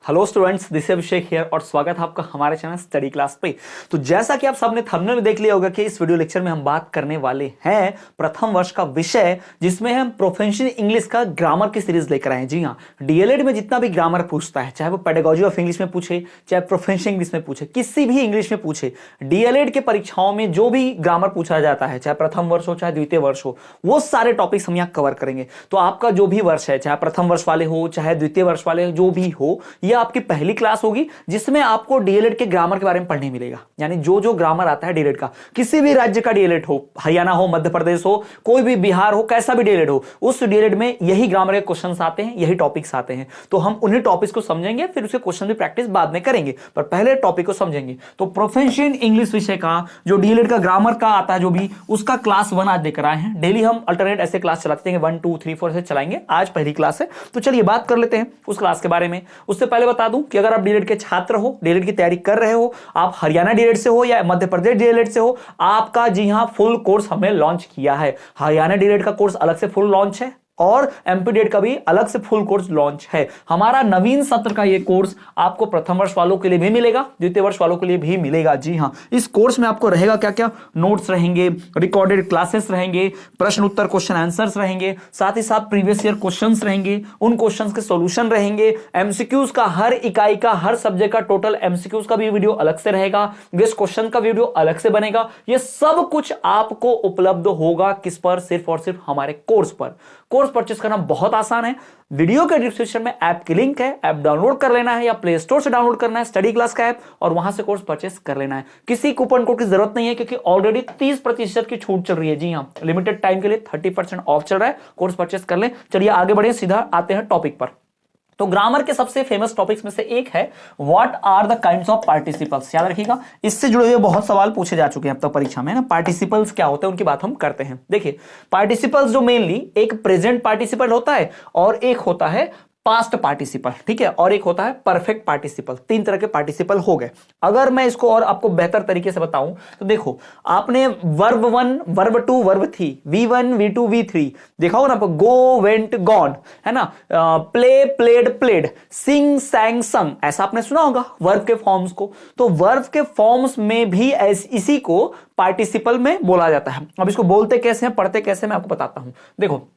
Hello students, this Abhishek here और स्वागत है आपका हमारे चैनल स्टडी क्लास पे। तो जैसा कि आप सबने थंबनेल में देख लिया होगा कि इस वीडियो लेक्चर में हम बात करने वाले हैं प्रथम वर्ष का विषय, जिसमें हम प्रोफेशनल इंग्लिश का ग्रामर की सीरीज लेकर आए हैं। जी हाँ, डीएलएड में जितना भी ग्रामर पूछता है, चाहे वो पेडागोजी ऑफ इंग्लिश में पूछे, चाहे प्रोफेशनल इंग्लिश में पूछे, किसी भी इंग्लिश में पूछे, डीएलएड के परीक्षाओं में जो भी ग्रामर पूछा जाता है, चाहे प्रथम वर्ष हो चाहे द्वितीय वर्ष हो, वो सारे टॉपिक्स हम यहाँ कवर करेंगे। तो आपका जो भी वर्ष है, चाहे प्रथम वर्ष वाले हो चाहे द्वितीय वर्ष वाले जो भी हो, यह आपकी पहली क्लास होगी जिसमें आपको डीएलएड के ग्रामर के बारे में पढ़ने मिलेगा। यानी जो जो ग्रामर आता है डीएलएड का, किसी भी राज्य का डीएलएड हो, हरियाणा हो, मध्य प्रदेश हो, कोई भी बिहार हो, कैसा भी डीएलएड हो, उस डीएलएड में यही ग्रामर के क्वेश्चंस आते हैं, यही टॉपिक्स आते हैं। तो हम उन्हीं टॉपिक्स को समझेंगे, फिर उसके क्वेश्चन की प्रैक्टिस बाद में करेंगे, पर पहले टॉपिक को समझेंगे। तो प्रोफेशनल इंग्लिश विषय का जो डीएलएड का ग्रामर का आता है, जो भी उसका क्लास 1 आज लेकर आए हैं। डेली हम अल्टरनेट ऐसे क्लास चलाते हैं, 1 2 3 4 से चलाएंगे। आज पहली क्लास है, तो चलिए बात कर लेते हैं उस क्लास के बारे में। उससे पहले बता दूं कि अगर आप डीएलएड के छात्र हो, डीएलएड की तैयारी कर रहे हो, आप हरियाणा डीएलएड से हो या मध्य प्रदेश डीएलएड से हो, आपका जी हां फुल कोर्स हमने लॉन्च किया है। हरियाणा डीएलएड का कोर्स अलग से फुल लॉन्च है और एमपी डीएलएड का भी अलग से फुल कोर्स लॉन्च है। हमारा नवीन सत्र का ये कोर्स आपको प्रथम वर्ष वालों के लिए भी मिलेगा, द्वितीय वर्ष वालों के लिए भी मिलेगा। जी हाँ, इस कोर्स में आपको रहेगा क्या क्या, नोट्स रहेंगे, रिकॉर्डेड क्लासेस रहेंगे, प्रश्न उत्तर क्वेश्चन आंसर्स रहेंगे, साथ ही साथ प्रीवियस ईयर क्वेश्चंस रहेंगे, उन क्वेश्चंस के सॉल्यूशन रहेंगे, एमसीक्यूज का हर इकाई का, हर सब्जेक्ट का टोटल एमसीक्यूज का भी वीडियो अलग से रहेगा, गेस्ट क्वेश्चन का वीडियो अलग से बनेगा। ये सब कुछ आपको उपलब्ध होगा किस पर, सिर्फ और सिर्फ हमारे कोर्स पर। कोर्स परचेस करना बहुत आसान है, वीडियो के डिस्क्रिप्शन में ऐप की लिंक है, ऐप डाउनलोड कर लेना है या प्ले स्टोर से डाउनलोड करना है स्टडी क्लास का ऐप, और वहां से कोर्स परचेस कर लेना है। किसी कूपन कोड की जरूरत नहीं है, क्योंकि ऑलरेडी 30% की छूट चल रही है। जी हाँ, लिमिटेड टाइम के लिए 30% ऑफ चल रहा है, कोर्स परचेस कर लें। चलिए आगे बढ़े, सीधा आते हैं टॉपिक पर। तो ग्रामर के सबसे फेमस टॉपिक्स में से एक है what are the kinds of participles. याद रखिएगा, इससे जुड़े हुए बहुत सवाल पूछे जा चुके हैं अब तक परीक्षा में ना। पार्टिसिपल्स क्या होते हैं उनकी बात हम करते हैं। देखिए, पार्टिसिपल्स जो मेनली एक प्रेजेंट पार्टिसिपल होता है और एक होता है पास्ट पार्टिसिपल, ठीक है, और एक होता है परफेक्ट पार्टिसिपल। 3 तरह के पार्टिसिपल हो गए। अगर मैं इसको और आपको बेहतर तरीके से बताऊं तो देखो, आपने verb 1, verb 2, verb 3, V1, V2, V3 देखा होगा ना आपको, गो, वेंट, गॉन, है ना, प्ले, प्लेड, प्लेड, सिंग, सैंग, संग, ऐसा आपने सुना होगा वर्ब के फॉर्म्स को। तो वर्ब के फॉर्म्स में भी इसी को पार्टिसिपल में बोला जाता है। अब इसको बोलते कैसे हैं, पढ़ते कैसे, मैं आपको बताता हूं। देखो,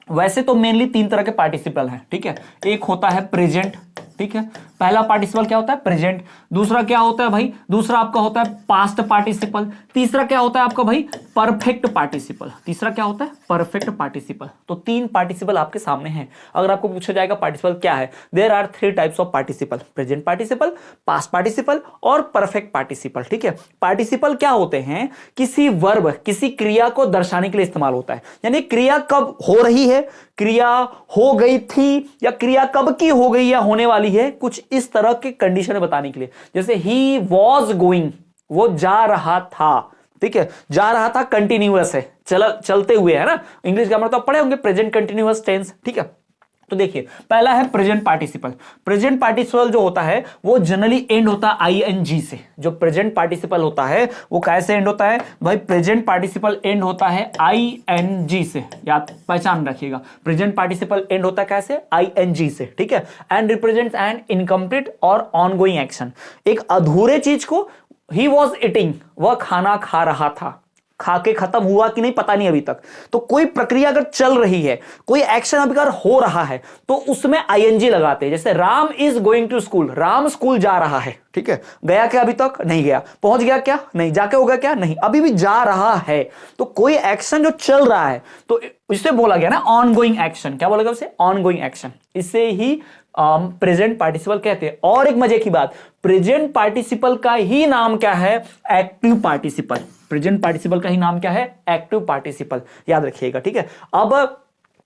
वैसे तो मेनली 3 तरह के पार्टिसिपल हैं, ठीक है। एक होता है प्रेजेंट, ठीक है, पहला पार्टिसिपल क्या होता है, प्रेजेंट। दूसरा क्या होता है भाई, दूसरा आपका होता है पास्ट पार्टिसिपल। तीसरा क्या होता है आपका भाई, परफेक्ट पार्टिसिपल। तीसरा क्या होता है, परफेक्ट पार्टिसिपल। तो 3 पार्टिसिपल आपके सामने हैं। अगर आपको पूछा जाएगा पार्टिसिपल क्या है, there are 3 types of participle, present participle, past participle और परफेक्ट पार्टिसिपल, ठीक है। पार्टिसिपल क्या होते हैं, किसी वर्ब, किसी क्रिया को दर्शाने के लिए इस्तेमाल होता है। यानी क्रिया कब हो रही है, क्रिया हो गई थी, या क्रिया कब की हो गई या होने वाली है, कुछ इस तरह के कंडीशन बताने के लिए। जैसे ही वॉज गोइंग, वो जा रहा था, ठीक है, जा रहा था कंटिन्यूअस है, चलते हुए, है ना। इंग्लिश ग्रामर तो आप पढ़े होंगे, प्रेजेंट कंटिन्यूअस टेंस, ठीक है। तो देखिए, पहला है प्रेजेंट पार्टिसिपल। प्रेजेंट पार्टिसिपल जो होता है वो जनरली एंड होता है आईएनजी से। जो प्रेजेंट पार्टिसिपल होता है वो कैसे एंड होता है भाई, प्रेजेंट पार्टिसिपल एंड होता है आईएनजी से। याद, पहचान रखिएगा, प्रेजेंट पार्टिसिपल एंड होता है कैसे, आईएनजी से, ठीक है। एंड रिप्रेजेंट्स एन इनकम्प्लीट और ऑनगोइंग एक्शन। एक अधूरे चीज को, ही वॉज ईटिंग, वह खाना खा रहा था, खा के खत्म हुआ कि नहीं पता नहीं अभी तक। तो कोई प्रक्रिया अगर चल रही है, कोई एक्शन अगर हो रहा है, तो उसमें आईएनजी लगाते हैं। जैसे Ram is going to school, Ram school जा रहा है, ठीक है। गया क्या अभी तक, नहीं गया। पहुंच गया क्या, नहीं। जाके होगा क्या, नहीं। अभी भी जा रहा है। तो कोई एक्शन जो चल रहा है, तो इसे बोला गया ना ऑनगोइंग एक्शन। क्या बोला गया उसे, ऑनगोइंग एक्शन। इसे ही प्रेजेंट पार्टिसिपल कहते हैं। और एक मजे की बात, प्रेजेंट पार्टिसिपल का ही नाम क्या है, एक्टिव पार्टिसिपल। प्रेजेंट पार्टिसिपल का ही नाम क्या है, एक्टिव पार्टिसिपल। याद रखिएगा, ठीक है। अब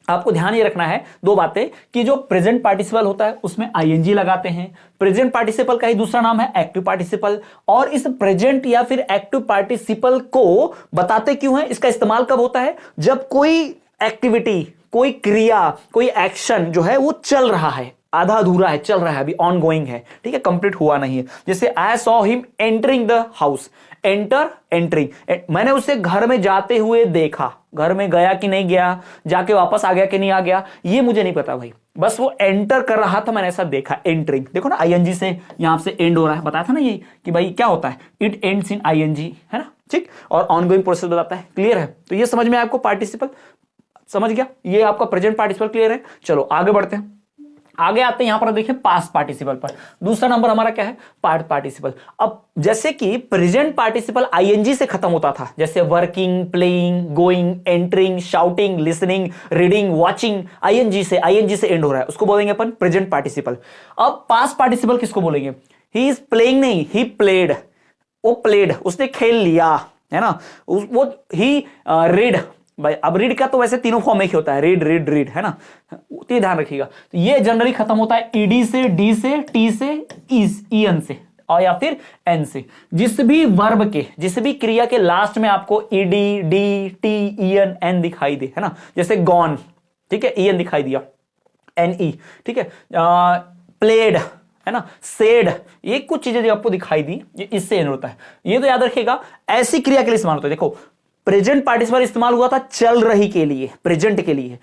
आपको ध्यान ये रखना है 2 बातें, कि जो प्रेजेंट पार्टिसिपल होता है उसमें आईएनजी लगाते हैं। प्रेजेंट पार्टिसिपल का ही दूसरा नाम है एक्टिव पार्टिसिपल। और इस प्रेजेंट या फिर एक्टिव पार्टिसिपल को बताते क्यों है, इसका इस्तेमाल कब होता है, जब कोई एक्टिविटी, कोई क्रिया, कोई एक्शन जो है वो चल रहा है, आधा अधूरा है, चल रहा है, अभी ऑन गोइंग है, ठीक है, कंप्लीट हुआ नहीं है। जैसे I saw him entering the house, enter, entering, मैंने उसे घर में जाते हुए देखा। घर में गया कि नहीं गया, जाके वापस आ गया कि नहीं आ गया, ये मुझे नहीं पता भाई। बस वो एंटर कर रहा था, मैंने ऐसा देखा, एंटरिंग। देखो ना आईएनजी से यहां से एंड हो रहा है, बताया था ना ये कि भाई क्या होता है, इट एंड्स इन आईएनजी, है ना, ठीक। और ऑनगोइंग प्रोसेस बताता है, क्लियर है। तो ये समझ में आपको पार्टिसिपल, समझ गया, ये आपका प्रेजेंट पार्टिसिपल क्लियर है। चलो आगे बढ़ते हैं, आगे आते हैं यहां पर देखिए पास्ट पार्टिसिपल पर। दूसरा नंबर हमारा क्या है, पास्ट पार्टिसिपल। अब जैसे कि प्रेजेंट पार्टिसिपल आईएनजी से खत्म होता था, जैसे working, playing, going, entering, shouting, listening, reading, watching, ING से एंड हो रहा है, उसको बोलेंगे अपन प्रेजेंट पार्टिसिपल। अब पास्ट पार्टिसिपल किसको बोलेंगे, ही इज प्लेइंग नहीं, ही प्लेड, वो प्लेड, उसने खेल लिया, है ना, वो ही रीड। भाई अब रीड का तो वैसे तीनों फॉर्म एक ही होता है, रीड रीड रीड, है ना, तो ये ध्यान रखिएगा। तो ये जनरली खत्म होता है ईडी से, डी से, टी से, ईएन से, और या फिर एन से। जिस भी वर्ब के, जिस भी क्रिया के लास्ट में आपको ED, D, T, EN, N दिखाई दे, है ना, जैसे गॉन, ठीक है, ईएन दिखाई दिया, एन ई, ठीक है, प्लेड, है ना, सेड, ये कुछ चीजें जो आपको दिखाई दी, ये इससे एंड होता है। ये तो याद रखिएगा, ऐसी क्रिया के लिए इस्तेमाल होता है। देखो प्रेजेंट पार्टिसिपल इस्तेमाल हुआ था चल रही के लिए, प्रेजेंट के लिए।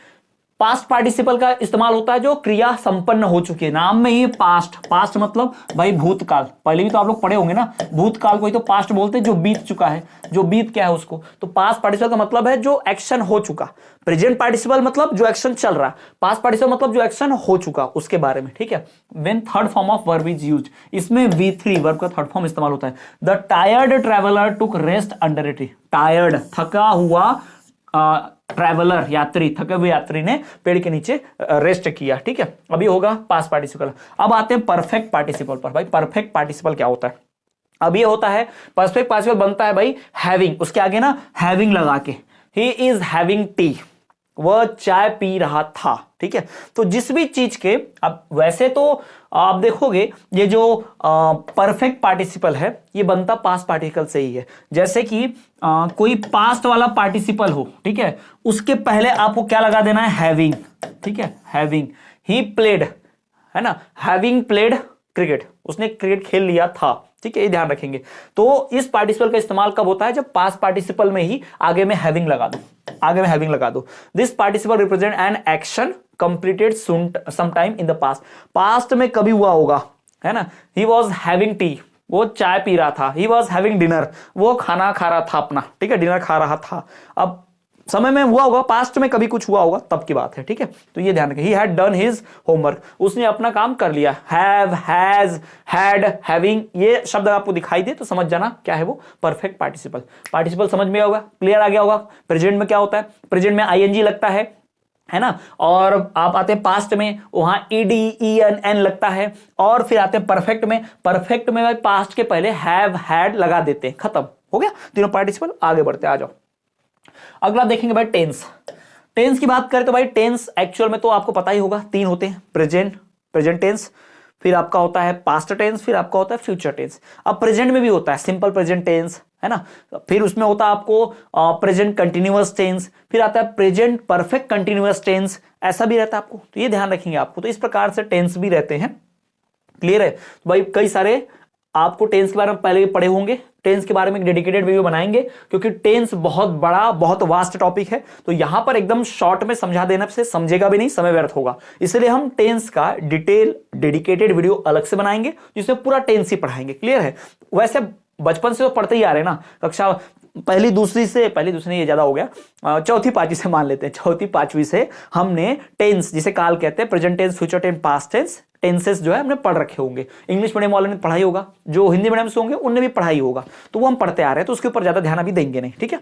पास्ट पार्टिसिपल का इस्तेमाल होता है जो क्रिया संपन्न हो चुकी है, नाम में ही पास्ट, पास्ट मतलब भाई भूतकाल, पहले भी तो आप लोग पढ़े होंगे ना, भूतकाल को ही तो पास्ट बोलते हैं, जो बीत चुका है, जो बीत क्या है उसको। तो पास्ट पार्टिसिपल का मतलब है जो एक्शन हो चुका, प्रेजेंट पार्टिसिपल मतलब जो एक्शन चल रहा, पास्ट पार्टिसिपल मतलब जो एक्शन हो चुका उसके बारे में, ठीक है। When third form of verb is used, इसमें V3 वर्ब का थर्ड फॉर्म इस्तेमाल होता है। The tired traveller took rest under a tree, tired थका हुआ ट्रैवलर, यात्री, थके हुए यात्री ने पेड़ के नीचे रेस्ट किया, ठीक है। अभी होगा पास्ट पार्टिसिपल। अब आते हैं परफेक्ट पार्टिसिपल पर। भाई परफेक्ट पार्टिसिपल क्या होता है, अब ये होता है, परफेक्ट पार्टिसिपल बनता है भाई हैविंग, उसके आगे ना हैविंग लगा के, ही इज हैविंग टी, वह चाय पी रहा था, ठीक है। तो जिस भी चीज के, अब वैसे तो आप देखोगे ये जो परफेक्ट पार्टिसिपल है ये बनता पास्ट पार्टिसिपल से ही है। जैसे कि कोई पास्ट वाला पार्टिसिपल हो, ठीक है, उसके पहले आपको क्या लगा देना है, हैविंग, ठीक है, हैविंग। ही प्लेड, है ना, हैविंग प्लेड क्रिकेट, उसने क्रिकेट खेल लिया था, ठीक है, ये ध्यान रखेंगे। तो इस पार्टिसिपल का इस्तेमाल कब होता है, जब पास्ट पार्टिसिपल में ही आगे में हैविंग लगा दो, आगे में हैविंग लगा दो। This participle represent an action completed some time in the past, past में कभी हुआ होगा, है ना। ही वॉज हैविंग टी, वो चाय पी रहा था। ही वॉज हैविंग डिनर, वो खाना खा रहा था अपना, ठीक है, डिनर खा रहा था। अब समय में हुआ होगा, पास्ट में कभी कुछ हुआ होगा तब की बात है, ठीक है। तो ये ध्यान रखें, he had done his homework, उसने अपना काम कर लिया। हैव, हैज, हैड, हैविंग, ये शब्द आपको दिखाई दे तो समझ जाना क्या है वो परफेक्ट पार्टिसिपल। पार्टिसिपल समझ में होगा, क्लियर आ गया होगा। प्रेजेंट में क्या होता है, प्रेजेंट में आईएनजी लगता है ना, और आप आते हैं पास्ट में, वहां ईडी, ईएन, एन लगता है। और फिर आते हैं परफेक्ट में, परफेक्ट में पास्ट के पहले हैव, हैड लगा देते हैं, खत्म हो गया तीनों पार्टिसिपल। आगे बढ़ते, आ जाओ। अगला देखेंगे भाई टेंस। टेंस की बात करें तो भाई टेंस एक्चुअल में तो आपको पता ही होगा, तीन होते हैं, प्रेजेंट टेंस, फिर आपका होता है पास्ट टेंस, फिर आपका होता है फ्यूचर टेंस। अब प्रेजेंट में भी होता है सिंपल प्रेजेंट टेंस, है ना, फिर उसमें होता है आपको प्रेजेंट कंटिन्यूअस टेंस, फिर आता है प्रेजेंट परफेक्ट कंटिन्यूअस टेंस, ऐसा भी रहता है आपको, तो ये ध्यान रखेंगे आपको। तो इस प्रकार से टेंस भी रहते हैं, क्लियर है। तो भाई कई सारे आपको टेंस के बारे में पहले भी पढ़े होंगे, टेंस के बारे में एक डेडिकेटेड वीडियो बनाएंगे, क्योंकि टेंस बहुत बड़ा, बहुत वास्ट टॉपिक है। तो यहां पर एकदम शॉर्ट में समझा देने से समझेगा भी नहीं, समय व्यर्थ होगा, इसलिए हम टेंस का डिटेल डेडिकेटेड वीडियो अलग से बनाएंगे जिसमें पूरा टेंस ही पढ़ाएंगे, क्लियर है। वैसे बचपन से तो पढ़ते ही आ रहे हैं ना, कक्षा पहली दूसरी नहीं, ये ज्यादा हो गया, चौथी पांचवी से मान लेते हैं, चौथी पांचवी से हमने टेंस, जिसे काल कहते हैं, present tense, future tense, past tense, tenses जो है हमने पढ़ रखे होंगे। इंग्लिश मीडियम वाले ने पढ़ाई होगा, जो हिंदी मीडियम से होंगे उनने भी पढ़ाई होगा, तो वो हम पढ़ते आ रहे हैं, तो उसके ऊपर ज्यादा ध्यान अभी देंगे नहीं, ठीक है।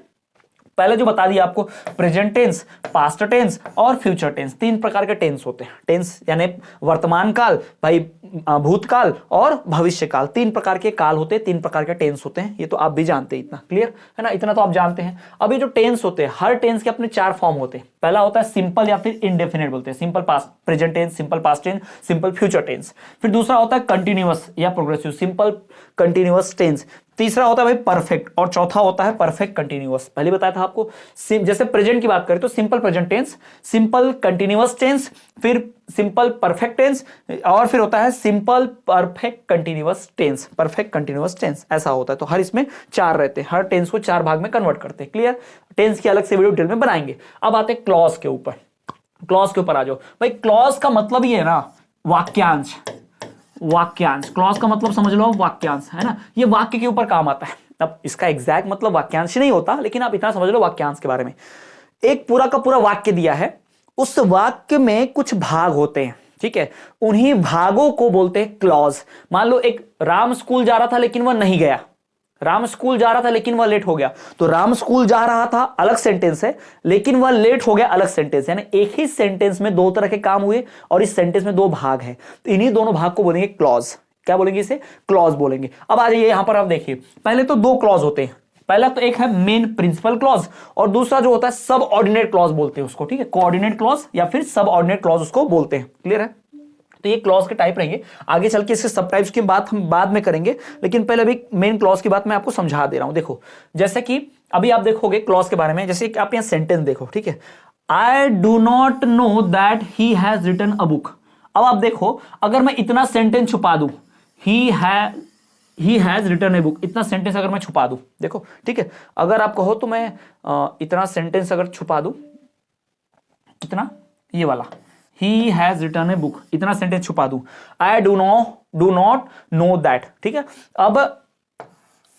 पहले जो बता दिया आपको, प्रेजेंट टेंस, पास्ट टेंस और फ्यूचर टेंस, तीन प्रकार के टेंस होते हैं। टेंस यानी वर्तमान काल, भाई भूतकाल और भविष्य काल, तीन प्रकार के काल होते हैं, तीन प्रकार के टेंस होते हैं, ये तो आप भी जानते हैं, इतना क्लियर है ना, इतना तो आप जानते हैं। अब ये जो टेंस होते हैं, हर टेंस के अपने चार फॉर्म होते हैं। पहला होता है सिंपल या फिर इंडेफिनिट बोलते हैं, simple past present tense, simple past tense, simple future tense. फिर दूसरा होता है कंटिन्यूअस या प्रोग्रेसिव, सिंपल कंटिन्यूअस टेंस। तीसरा होता है भाई परफेक्ट, और चौथा होता है परफेक्ट कंटिन्यूअस। पहले बताया था आपको, जैसे प्रेजेंट की बात करें तो simple present tense, simple continuous tense, फिर सिंपल परफेक्ट टेंस, और फिर होता है simple perfect continuous tense, perfect continuous tense, ऐसा होता है। तो हर इसमें चार रहते हैं, हर टेंस को चार भाग में कन्वर्ट करते हैं, क्लियर। टेंस की अलग से वीडियो डिटेल में बनाएंगे। अब आते हैं क्लॉज के ऊपर। क्लॉज के ऊपर आ जाओ भाई। क्लॉज का मतलब ये है ना वाक्यांश, वाक्यांश क्लॉज का मतलब समझ लो वाक्यांश है ना, ये वाक्य के ऊपर काम आता है। अब इसका एग्जैक्ट मतलब वाक्यांश नहीं होता, लेकिन आप इतना समझ लो वाक्यांश के बारे में। एक पूरा का पूरा वाक्य दिया है, उस वाक्य में कुछ भाग होते हैं, ठीक है, उन्हीं भागों को बोलते हैं क्लॉज। मान लो एक राम स्कूल जा रहा था लेकिन वह नहीं गया, राम स्कूल जा रहा था लेकिन वह लेट हो गया, तो राम स्कूल जा रहा था अलग सेंटेंस है, लेकिन वह लेट हो गया अलग सेंटेंस है, यानी एक ही सेंटेंस में दो तरह के काम हुए और इस सेंटेंस में दो भाग है, तो इन्हीं दोनों भाग को बोलेंगे क्लॉज। क्या बोलेंगे इसे? क्लॉज बोलेंगे। अब आ जाइए यहां पर, आप देखिए पहले तो दो क्लॉज होते हैं, पहला तो एक है मेन प्रिंसिपल क्लॉज और दूसरा जो होता है सब ऑर्डिनेट क्लॉज बोलते हैं उसको, ठीक है, कोऑर्डिनेट क्लॉज या फिर सब ऑर्डिनेट क्लॉज उसको बोलते हैं। क्लियर है? तो ये क्लॉज के टाइप रहेंगे, आगे चल के इसके सब टाइप्स की बात हम बाद में करेंगे, लेकिन पहले अभी मेन क्लॉज की बात मैं आपको समझा दे रहा हूं। देखो जैसे कि अभी आप देखोगे क्लॉज के बारे में, जैसे कि आप यहां सेंटेंस देखो, ठीक है, I do not know that he has written a book. अब आप देखो अगर मैं इतना सेंटेंस छुपा दूं, he has written a book, इतना सेंटेंस अगर मैं छुपा दूं, देखो ठीक है, अगर आप कहो तो मैं इतना सेंटेंस अगर छुपा दूं, इतना ये वाला he has written a book, इतना सेंटेंस छुपा दूं, I do not know that, ठीक है। अब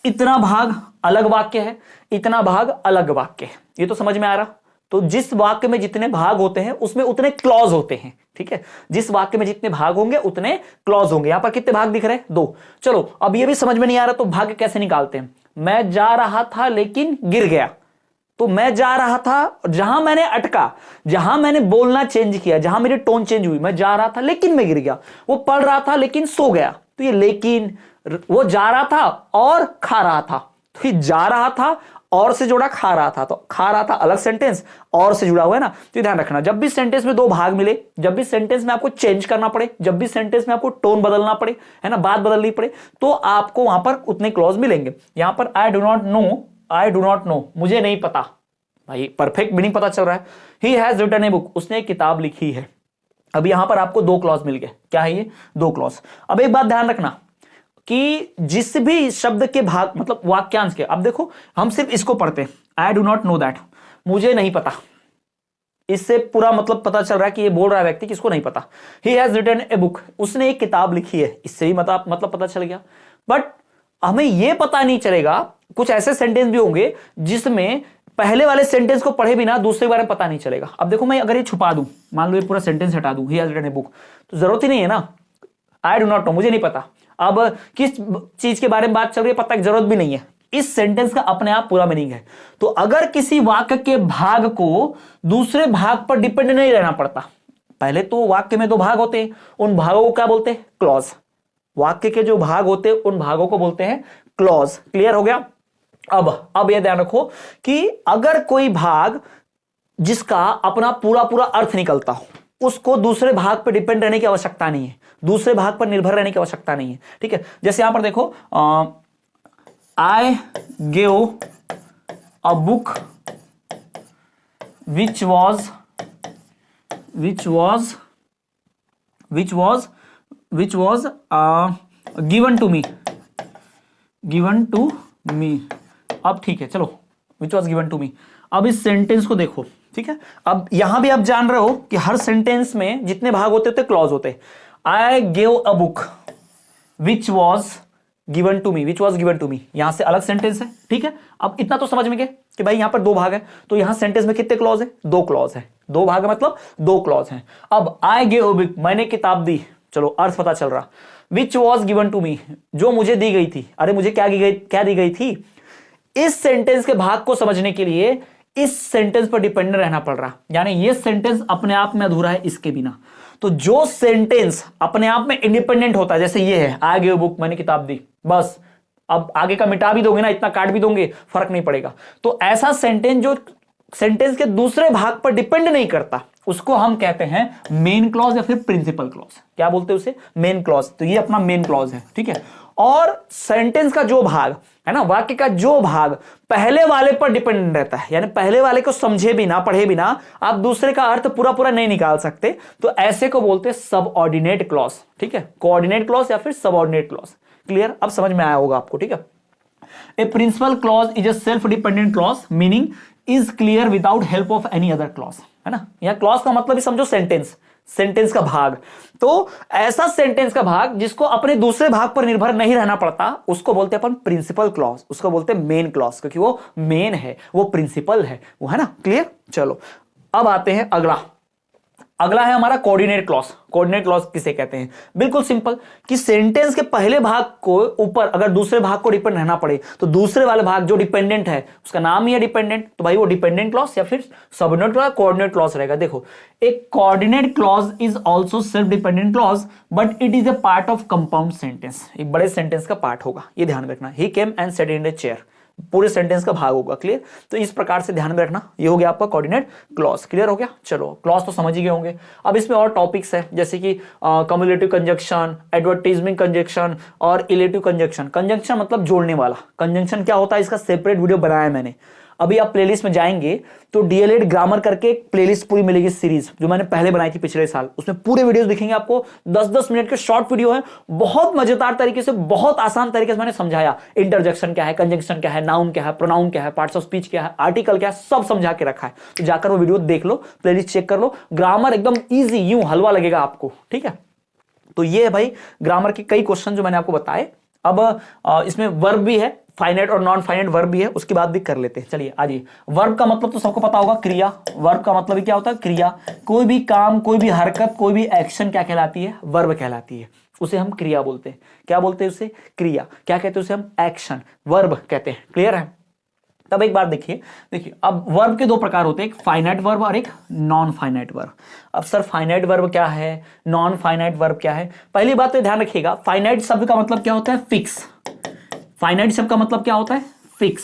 इतना भाग अलग वाक्य है, इतना भाग अलग वाक्य है, ये तो समझ में आ रहा। तो जिस वाक्य में जितने भाग होते हैं उसमें उतने क्लॉज होते हैं, ठीक है, जिस वाक्य में जितने भाग होंगे उतने क्लॉज होंगे। यहां पर कितने भाग दिख रहे हैं? दो। चलो अब ये भी समझ में नहीं आ रहा तो भाग कैसे निकालते हैं। मैं जा रहा था लेकिन गिर गया, तो मैं जा रहा था, जहां मैंने अटका, जहां मैंने बोलना चेंज किया, जहां मेरी टोन चेंज हुई, मैं जा रहा था लेकिन मैं गिर गया। वो पढ़ रहा था लेकिन सो गया, तो ये लेकिन, वो जा रहा था और खा रहा था, तो ये जा रहा था और से जुड़ा खा रहा था, तो खा रहा था अलग सेंटेंस, और से जुड़ा हुआ है ना। तो ध्यान रखना, जब भी सेंटेंस में दो भाग मिले, जब भी सेंटेंस में आपको चेंज करना पड़े, जब भी सेंटेंस में आपको टोन बदलना पड़े, है ना, बात बदलनी पड़े, तो आपको वहां पर उतने क्लॉज मिलेंगे। यहां पर आई डू नॉट नो, मुझे नहीं पता, भाई परफेक्ट मीनिंग पता चल रहा है। He has written a book, उसने एक किताब लिखी है। अब यहां पर आपको दो क्लॉज मिल गए। क्या है ये? दो क्लॉज। अब एक बात ध्यान रखना कि जिस भी शब्द के भाग मतलब वाक्यांश के, अब देखो हम सिर्फ इसको पढ़ते हैं, आई डू नॉट नो दैट, मुझे नहीं पता, इससे पूरा मतलब पता चल रहा है कि ये बोल रहा है व्यक्ति किसको नहीं पता। He has written a book, उसने एक किताब लिखी है, इससे भी मतलब पता चल गया। बट हमें यह पता नहीं चलेगा, कुछ ऐसे सेंटेंस भी होंगे जिसमें पहले वाले सेंटेंस को पढ़े बिना दूसरे बारे में पता नहीं चलेगा। अब देखो मैं अगर ये छुपा दूं, मान लो ये पूरा सेंटेंस हटा दूं, he has written a book, तो जरूरत ही नहीं है ना, आई डू नॉट नो, मुझे नहीं पता। अब किस चीज के बारे में बात चल रही है पता की जरूरत भी नहीं है, इस सेंटेंस का अपने आप पूरा मीनिंग है। तो अगर किसी वाक्य के भाग को दूसरे भाग पर डिपेंड नहीं रहना पड़ता, पहले तो वाक्य में दो भाग होते हैं, उन भागों को क्या बोलते हैं? क्लॉज। वाक्य के जो भाग होते हैं उन भागों को बोलते हैं क्लॉज। क्लियर हो गया? अब यह ध्यान रखो कि अगर कोई भाग जिसका अपना पूरा पूरा अर्थ निकलता हो, उसको दूसरे भाग पर डिपेंड रहने की आवश्यकता नहीं है, दूसरे भाग पर निर्भर रहने की आवश्यकता नहीं है, ठीक है। जैसे यहां पर देखो, I gave a book which was given to me. अब ठीक है, चलो, which was given to me. अब इस सेंटेंस को देखो, ठीक है, अब यहां भी आप जान रहे हो कि हर सेंटेंस में जितने भाग होते क्लॉज होते। I gave a book which was given to me, यहां से अलग सेंटेंस है, ठीक है। अब इतना तो समझ में गया कि भाई यहां पर दो भाग है, तो यहां सेंटेंस में कितने क्लॉज है? दो क्लॉज है, दो भाग है मतलब दो क्लॉज हैं। अब आई गेव अ बुक, मैंने किताब दी, चलो अर्थ पता चल रहा। Which was given to me, जो मुझे दी गई थी, अरे मुझे क्या दी गई थी? इस सेंटेंस के भाग को समझने के लिए इस सेंटेंस पर डिपेंडेंट रहना पड़ रहा, यानी ये सेंटेंस अपने आप में अधूरा है इसके बिना। तो जो सेंटेंस अपने आप में इंडिपेंडेंट होता है, जैसे ये है, आई गिव बुक, मैंने किताब दी, बस, अब आगे का मिटा भी दोगे ना, इतना काट भी दोगे, फर्क नहीं पड़ेगा। तो ऐसा सेंटेंस जो सेंटेंस के दूसरे भाग पर डिपेंड नहीं करता, उसको हम कहते हैं मेन क्लॉज या फिर प्रिंसिपल क्लॉज। क्या बोलते हैं उसे? Main clause. तो ये अपना मेन क्लॉज है, ठीक है। और सेंटेंस का जो भाग है ना, वाक्य का जो भाग पहले वाले पर डिपेंडेंट रहता है, यानी पहले वाले को समझे बिना, पढ़े बिना आप दूसरे का अर्थ पूरा पूरा नहीं निकाल सकते, तो ऐसे को बोलते हैं सबऑर्डिनेट क्लॉज, ठीक है, कोऑर्डिनेट क्लॉज या फिर सबऑर्डिनेट क्लॉज। क्लियर? अब समझ में आया होगा आपको, ठीक है। A principal clause is a self dependent clause, meaning is clear without help of any other clause, है ना। यहां क्लॉज का मतलब ही समझो सेंटेंस, सेंटेंस का भाग। तो ऐसा सेंटेंस का भाग जिसको अपने दूसरे भाग पर निर्भर नहीं रहना पड़ता, उसको बोलते हैं अपन प्रिंसिपल क्लॉज, उसको बोलते हैं मेन क्लॉज, क्योंकि वो मेन है, वो प्रिंसिपल है, वो, है ना। क्लियर। चलो अब आते हैं अगला। अगला है हमारा कोऑर्डिनेट क्लॉज। कोऑर्डिनेट क्लॉज किसे कहते हैं? बिल्कुल सिंपल, कि सेंटेंस के पहले भाग को ऊपर अगर दूसरे भाग को डिपेंड रहना पड़े तो दूसरे वाले भाग जो डिपेंडेंट है उसका नाम ही है डिपेंडेंट, तो भाई वो डिपेंडेंट क्लॉज या फिर सबऑर्डिनेट क्लॉज, कोऑर्डिनेट क्लॉज रहेगा। देखो, एक coordinate clause is also self dependent clause but it is a part of compound sentence, एक बड़े सेंटेंस का पार्ट होगा, ये ध्यान में रखना। He came and set in a chair, पूरे सेंटेंस का भाग होगा। क्लियर। तो इस प्रकार से ध्यान में रखना, ये हो गया आपका कोऑर्डिनेट क्लॉज। क्लियर हो गया। चलो क्लॉज तो समझ ही गए होंगे। अब इसमें और टॉपिक्स है, जैसे कि कम्युलेटिव कंजंक्शन, एडवर्टाइजमेंट कंजंक्शन और इलेटिव कंजंक्शन। कंजंक्शन मतलब जोड़ने वाला, कंजंक्शन क्या होता है इसका सेपरेट वीडियो बनाया है मैंने। अभी आप प्लेलिस्ट में जाएंगे तो डीएलएड ग्रामर करके एक प्लेलिस्ट पूरी मिलेगी, सीरीज जो मैंने पहले बनाई थी पिछले साल, उसमें पूरे वीडियोस दिखेंगे आपको। 10-10 मिनट के शॉर्ट वीडियो है, बहुत मजेदार तरीके से, बहुत आसान तरीके से मैंने समझाया। इंटरजेक्शन क्या है, कंजंक्शन क्या है, नाउन क्या है, प्रोनाउन क्या है, पार्ट्स ऑफ स्पीच क्या है, आर्टिकल क्या है, सब समझा के रखा है। तो जाकर वो वीडियो देख लो, प्लेलिस्ट चेक कर लो। ग्रामर एकदम ईजी, यूं हलवा लगेगा आपको। ठीक है। तो ये है भाई ग्रामर के कई क्वेश्चन जो मैंने आपको बताए। अब इसमें वर्ब भी है, फाइनाइट और नॉन फाइनाइट वर्ब भी है, उसकी बात भी कर लेते हैं। चलिए आइए। वर्ब का मतलब तो सबको पता होगा, क्रिया। वर्ब का मतलब क्या होता है? क्रिया। कोई भी काम, कोई भी हरकत, कोई भी एक्शन क्या कहलाती है? वर्ब कहलाती है। उसे हम क्रिया बोलते हैं। क्या बोलते हैं उसे? क्रिया। क्या कहते हैं उसे हम? एक्शन। वर्ब कहते हैं। क्लियर है। तब एक बार देखिए, अब वर्ब के दो प्रकार होते हैं, एक फाइनाइट वर्ब और एक नॉन फाइनाइट वर्ब। अब सर फाइनाइट वर्ब क्या है, नॉन फाइनाइट वर्ब क्या है? पहली बात तो ध्यान रखिएगा, फाइनाइट शब्द का मतलब क्या होता है? फिक्स। फाइनाइट शब्द का मतलब क्या होता है? फिक्स।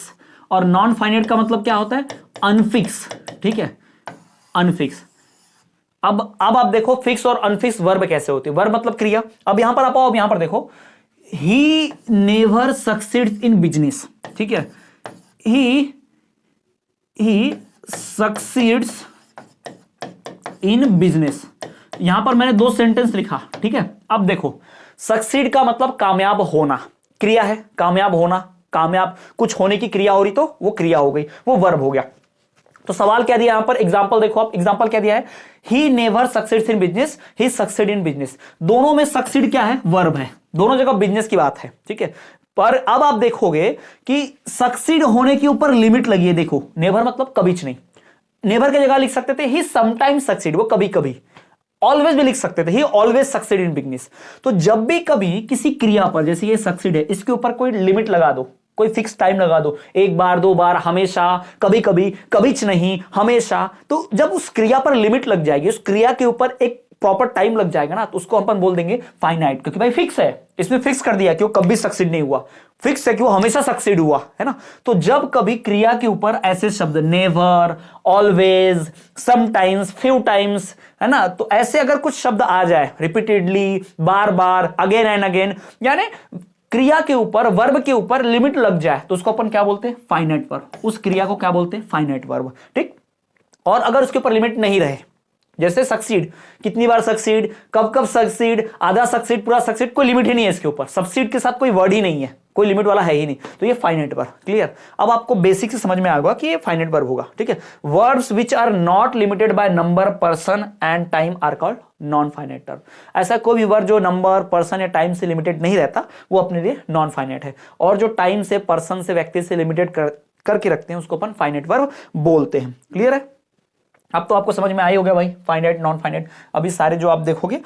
और नॉन फाइनाइट का मतलब क्या होता है? अनफिक्स। ठीक है, अनफिक्स। अब आप देखो फिक्स और अनफिक्स वर्ब कैसे होते हैं। वर्ब मतलब क्रिया। अब यहां पर आप आओ, अब यहां पर देखो, he never succeeds in business. ठीक है, ही सक्सीड्स इन बिजनेस। यहां पर मैंने दो सेंटेंस लिखा। ठीक है। अब देखो, सक्सीड का मतलब कामयाब होना, क्रिया है। कामयाब होना, कामयाब कुछ होने की क्रिया हो रही तो वो क्रिया हो गई, वो वर्ब हो गया। तो सवाल क्या दिया यहां पर? एग्जांपल देखो आप, एग्जांपल क्या दिया है? He never succeeds in business, he succeed in business. दोनों में सक्सीड क्या है? वर्ब है। दोनों जगह बिजनेस की बात है। ठीक है। पर अब आप देखोगे कि सक्सीड होने के ऊपर लिमिट लगी है। देखो, नेवर मतलब कभी नहीं, नेवर की जगह लिख सकते थे ही समटाइम्स सक्सीड, वो कभी कभी। ऑलवेज भी लिख सकते थे ही ऑलवेज सक्सीड इन बिजनेस। तो जब भी कभी किसी क्रिया पर, जैसे ये सक्सीड है, इसके ऊपर कोई लिमिट लगा दो, कोई फिक्स टाइम लगा दो, एक बार, दो बार, हमेशा, कभी कभी, कभी नहीं, हमेशा। तो जब उस क्रिया पर लिमिट लग जाएगी, उस क्रिया के ऊपर एक प्रॉपर टाइम लग जाएगा ना, तो उसको अपन बोल देंगे फाइनाइट, क्योंकि भाई फिक्स है। इसमें फिक्स कर दिया कि वो कभी सक्सीड नहीं हुआ, फिक्स है कि वो हमेशा सक्सीड हुआ, है ना। तो जब कभी क्रिया के ऊपर ऐसे शब्द never, always, sometimes, few times, है ना, तो ऐसे अगर कुछ शब्द आ जाए repeatedly, bar bar, again and again, यानी क्रिया के ऊपर, वर्ब के ऊपर लिमिट लग जाए, तो उसको अपन क्या बोलते हैं? Finite verb. उस क्रिया को क्या बोलते हैं? Finite verb. ठीक। और अगर उसके ऊपर लिमिट नहीं रहे, जैसे सक्सीड, कितनी बार सक्सीड, कब कब सक्सीड, आधा सक्सीड, पूरा सक्सीड, कोई लिमिट ही नहीं है इसके ऊपर। सक्सीड के साथ कोई वर्ड ही नहीं है, कोई लिमिट वाला है ही नहीं, तो ये फाइनाइट वर्ब। क्लियर। अब आपको बेसिक से समझ में आएगा कि ये फाइनाइट वर्ब होगा। ठीक है। Verbs which are not limited by number, person and time are called non finite verb. ऐसा कोई भी वर्ब जो नंबर, पर्सन या टाइम से लिमिटेड नहीं रहता, वो अपने लिए नॉन फाइनाइट है। और जो टाइम से, पर्सन से, व्यक्ति से लिमिटेड करके रखते हैं, उसको अपन फाइनाइट वर्ब बोलते हैं। क्लियर है। अब तो आपको समझ में आई हो गया भाई फाइनाइट, नॉन फाइनाइट। अभी सारे जो आप देखोगे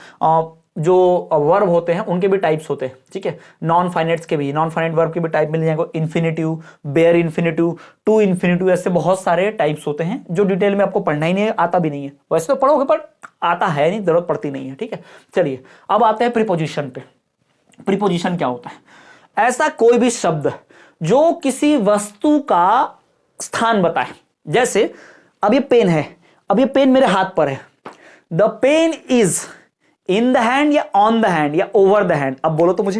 जो वर्ब होते हैं उनके भी टाइप्स होते हैं। ठीक है। नॉन फाइनाइट्स के भी, नॉन फाइनाइट वर्ब के भी टाइप मिल जाएंगे। Infinitive, bare infinitive, to infinitive, ऐसे बहुत सारे टाइप्स होते हैं जो डिटेल में आपको पढ़ना ही नहीं है, आता भी नहीं है। वैसे तो पढ़ोगे पर आता है नहीं, जरूरत पड़ती नहीं है। ठीक है। चलिए अब आते हैं प्रीपोजिशन पे। प्रीपोजिशन क्या होता है? ऐसा कोई भी शब्द जो किसी वस्तु का स्थान बताए। जैसे अब ये पेन है, अब ये पेन मेरे हाथ पर है, the pen is in the hand या ऑन द हैंड या ओवर द हैंड। अब बोलो तो मुझे,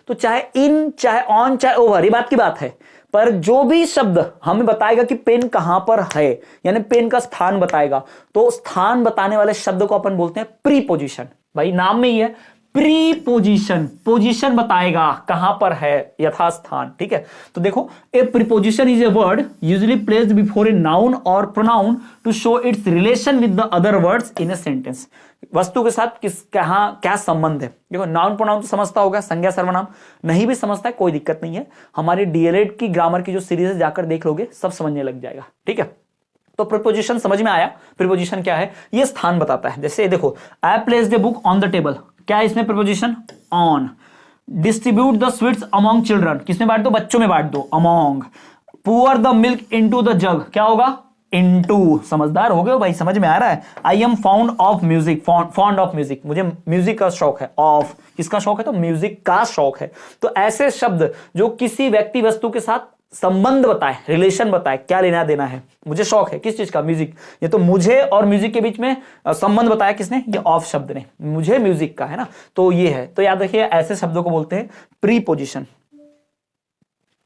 तो चाहे इन, चाहे ऑन, चाहे ओवर, ये बात की बात है, पर जो भी शब्द हमें बताएगा कि पेन कहां पर है, यानी पेन का स्थान बताएगा, तो स्थान बताने वाले शब्द को अपन बोलते हैं प्रीपोजिशन। भाई नाम में ही है, प्रीपोजिशन, पोजीशन बताएगा कहां पर है, यथास्थान। ठीक है, तो देखो a preposition is a word usually placed before a noun और pronoun to show its relation with the other words in a sentence. वस्तु के साथ किस कहां क्या संबंध है। देखो नाउन प्रोनाउन तो समझता होगा, संज्ञा सर्वनाम नहीं भी समझता है कोई दिक्कत नहीं है, हमारी डीएलएड की ग्रामर की जो सीरीज है जाकर देख लोगे, सब समझने लग जाएगा। ठीक है, तो प्रीपोजिशन समझ में आया। प्रीपोजिशन क्या है, ये स्थान बताता है। जैसे देखो I placed a book on the table, क्या है इसमें preposition, on. Distribute the sweets among children, किसमें बांट दो, बच्चों में बांट दो, among. Pour the milk into the jug, क्या होगा, इनटू। समझदार हो गए भाई, समझ में आ रहा है। I am found of music, fond of music, मुझे म्यूजिक का शौक है। ऑफ किसका शौक है, तो म्यूजिक का शौक है। तो ऐसे शब्द जो किसी व्यक्ति वस्तु के साथ संबंध बताए, रिलेशन बताए, क्या लेना देना है, मुझे शौक है किस चीज का, म्यूजिक। ये तो मुझे और म्यूजिक के बीच में संबंध बताया किसने, ये ऑफ शब्द ने, मुझे म्यूजिक का है ना, तो ये है। तो याद रखिए ऐसे शब्दों को बोलते हैं प्रीपोजिशन।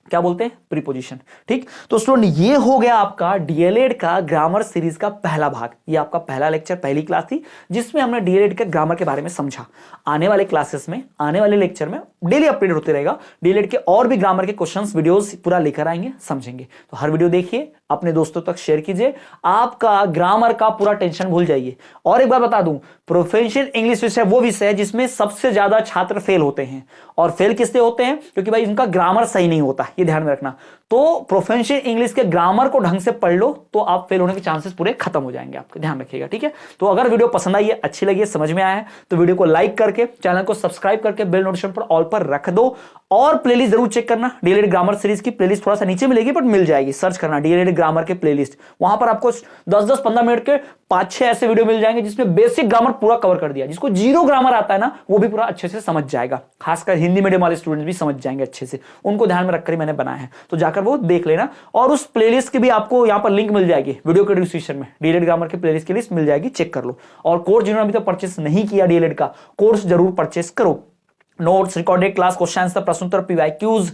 क्या बोलते हैं, प्रीपोजिशन। ठीक, तो स्टूडेंट ये हो गया आपका डीएलएड का ग्रामर सीरीज का पहला भाग। ये आपका पहला लेक्चर, पहली क्लास थी जिसमें हमने डीएलएड के ग्रामर के बारे में समझा। आने वाले क्लासेस में, आने वाले लेक्चर में डेली अपडेट होते रहेगा, डीएलएड के और भी ग्रामर के क्वेश्चंस वीडियोस पूरा लेकर आएंगे, समझेंगे। तो हर वीडियो देखिए, अपने दोस्तों तक शेयर कीजिए, आपका ग्रामर का पूरा टेंशन भूल जाइए। और एक बार बता दूं, प्रोफेशनल इंग्लिश विषय वो विषय है जिसमें सबसे ज्यादा छात्र फेल होते हैं। और फेल किससे होते हैं, क्योंकि भाई उनका ग्रामर सही नहीं होता, ये ध्यान में रखना। तो प्रोफेशनल इंग्लिश के ग्रामर को ढंग से पढ़ लो तो आप फेल होने के चांसेस पूरे खत्म हो जाएंगे, आपका ध्यान रखिएगा। ठीक है, तो अगर वीडियो पसंद आई है, अच्छी लगी है, समझ में आया है, तो वीडियो को लाइक करके, चैनल को सब्सक्राइब करके बेल नोटिफिकेशन पर ऑल पर रख दो। और प्लेलिस्ट जरूर चेक करना, डीएलएड ग्रामर सीरीज की प्लेलिस्ट थोड़ा सा नीचे मिलेगी बट मिल जाएगी, सर्च करना डीएलएड ग्रामर के प्लेलिस्ट, वहां पर आपको 10-10-15 मिनट के 5-6 ऐसे वीडियो मिल जाएंगे जिसमें बेसिक ग्रामर पूरा कवर कर दिया। जिसको जीरो ग्रामर आता है ना, वो भी पूरा अच्छे से समझ जाएगा, खासकर हिंदी मीडियम वाले स्टूडेंट्स भी समझ जाएंगे अच्छे से, उनको ध्यान में रखकर मैंने बनाया है, तो जाकर वो देख लेना। और उस प्लेलिस्ट की भी आपको यहां पर लिंक मिल जाएगी वीडियो के डिस्क्रिप्शन में, डीएलएड ग्रामर के प्लेलिस्ट की लिस्ट मिल जाएगी, चेक कर लो। और कोर्स जिन्होंने अभी तक परचेस नहीं किया डीएलएड का, कोर्स जरूर परचेस करो। Notes, recorded class, question answer, प्रश्न उत्तर, पीवाईक्यूज,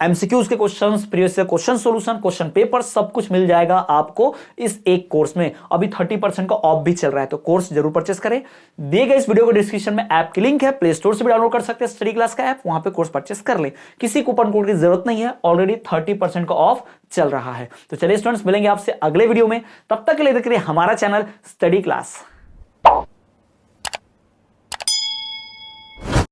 एमसीक्यूज के questions, previous year question solution, question paper, सब कुछ मिल जाएगा आपको इस एक कोर्स में। अभी 30% का ऑफ भी चल रहा है, तो कोर्स जरूर परचेस करें। दिए गए इस वीडियो के डिस्क्रिप्शन में ऐप की लिंक है, प्ले स्टोर से भी डाउनलोड कर सकते हैं स्टडी क्लास का ऐप, वहां पे कोर्स परचेस कर लें। किसी कूपन कोड की जरूरत नहीं है, ऑलरेडी 30% का ऑफ चल रहा है। तो चलिए स्टूडेंट्स, मिलेंगे आपसे अगले वीडियो में, तब तक के लिए देख रहे हमारा चैनल स्टडी क्लास।